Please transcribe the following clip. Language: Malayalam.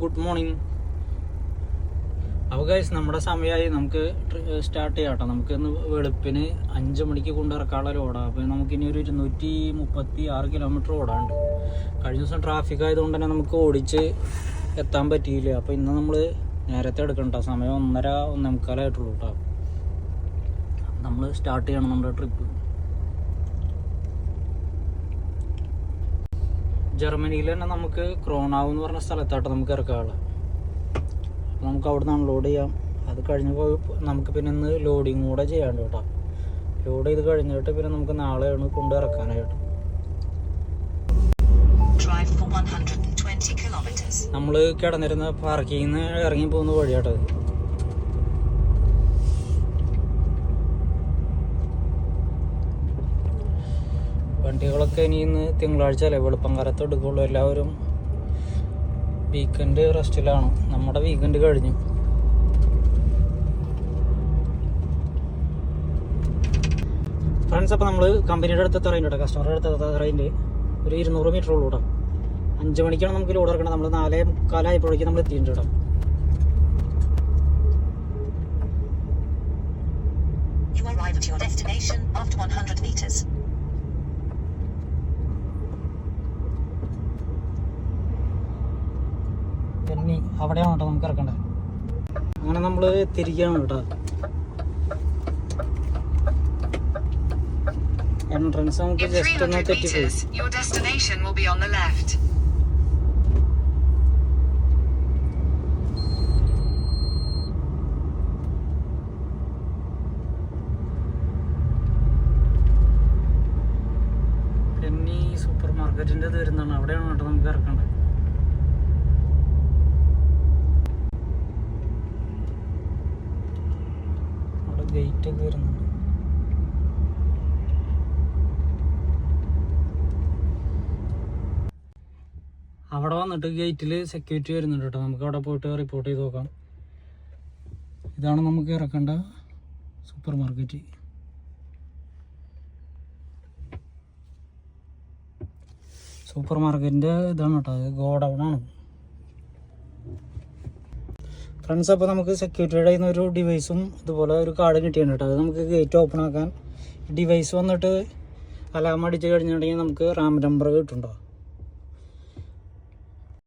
Good morning. അപ്പോൾ ഗൈസ് നമ്മുടെ സമയമായി, നമുക്ക് സ്റ്റാർട്ട് ചെയ്യാം കേട്ടോ. നമുക്ക് ഇന്ന് വെളുപ്പിന് 5 മണിക്ക് കൊണ്ടിറക്കാനുള്ള ലോഡാണ്. അപ്പോൾ നമുക്കിനി ഒരു 236 കിലോമീറ്റർ ഓടാണ്ട്. കഴിഞ്ഞ ദിവസം ട്രാഫിക് ആയതുകൊണ്ട് തന്നെ നമുക്ക് ഓടിച്ച് എത്താൻ പറ്റിയില്ല. അപ്പോൾ ഇന്ന് നമ്മൾ നേരത്തെ എടുക്കണ്ട, സമയം 1:30-1:45 ആയിട്ടുള്ളൂ കേട്ടോ. നമ്മൾ സ്റ്റാർട്ട് ചെയ്യണം നമ്മുടെ ട്രിപ്പ്. ജർമ്മനിയിൽ തന്നെ നമുക്ക് ക്രോണാവ് എന്ന് പറഞ്ഞ സ്ഥലത്തായിട്ട് നമുക്ക് ഇറക്കാനുള്ളത്. നമുക്ക് അവിടെ നിന്ന് അൺലോഡ് ചെയ്യാം. അത് കഴിഞ്ഞ് നമുക്ക് പിന്നെ ഇന്ന് ലോഡിങ് കൂടെ ചെയ്യാണ്ട് കേട്ടോ. ലോഡ് ചെയ്ത് കഴിഞ്ഞിട്ട് പിന്നെ നമുക്ക് നാളെയാണ് കൊണ്ട് ഇറക്കാനായിട്ട്. നമ്മൾ കിടന്നിരുന്ന പാർക്കിങ്ങിൽ നിന്ന് ഇറങ്ങി പോകുന്ന വഴിയാട്ടത്. വണ്ടികളൊക്കെ ഇനി ഇന്ന് തിങ്കളാഴ്ച അല്ലേ, വെളുപ്പംകാലത്ത് എടുക്കുള്ളൂ. എല്ലാവരും വീക്കെൻഡ് റെസ്റ്റിലാണ്. നമ്മുടെ വീക്കെൻഡ് കഴിഞ്ഞു. ഫ്രണ്ട്സ്, അപ്പോൾ നമ്മൾ കമ്പനിയുടെ അടുത്ത് എത്തറയുണ്ട് കേട്ടോ. കസ്റ്റമറുടെ അടുത്ത് എത്തറയുണ്ട്. ഒരു 200 മീറ്റർ ഉള്ളൂ കേട്ടോ. 5 മണിക്കാണ് നമുക്ക് ലോഡ് ഇറക്കണം. നമ്മൾ 4:45 ആയപ്പോഴേക്കും നമ്മൾ എത്തിയിട്ടുണ്ട് കേട്ടോ. പിന്നെ അവിടെയാണ് കേട്ടോ നമുക്ക് ഇറക്കേണ്ടത്. അങ്ങനെ നമ്മൾ തിരിക്കുകയാണ് കേട്ടോ. എൻട്രൻസ് നമുക്ക് ജസ്റ്റ് ഒന്ന് തെറ്റിപ്പോയി. പിന്നെ സൂപ്പർ മാർക്കറ്റിൻ്റെ ഇത് വരുന്നതാണ്. അവിടെയാണ് കേട്ടോ നമുക്ക് ഇറക്കേണ്ടത്. ഗേറ്റ് ഒക്കെ വരുന്നുണ്ട്. അവിടെ വന്നിട്ട് ഗേറ്റിൽ സെക്യൂരിറ്റി വരുന്നുണ്ട് കേട്ടോ. നമുക്ക് അവിടെ പോയിട്ട് റിപ്പോർട്ട് ചെയ്ത് നോക്കാം. ഇതാണ് നമുക്ക് ഇറക്കേണ്ട സൂപ്പർ മാർക്കറ്റ്. സൂപ്പർ മാർക്കറ്റിൻ്റെ ഇതാണ് കേട്ടോ, അത് ഗോഡൗൺ ആണ്. ഫ്രണ്ട്സ്, അപ്പോൾ നമുക്ക് സെക്യൂരിറ്റിയുടെ കയ്യിൽ നിന്ന് ഒരു ഡിവൈസും ഇതുപോലെ ഒരു കാർഡ് കിട്ടിയാണ് കേട്ടോ. അത് നമുക്ക് ഗേറ്റ് ഓപ്പൺ ആക്കാൻ ഡിവൈസ് വന്നിട്ട് അലാം അടിച്ച് കഴിഞ്ഞിട്ടുണ്ടെങ്കിൽ നമുക്ക് റാം നമ്പർ കിട്ടുന്നുണ്ടോ.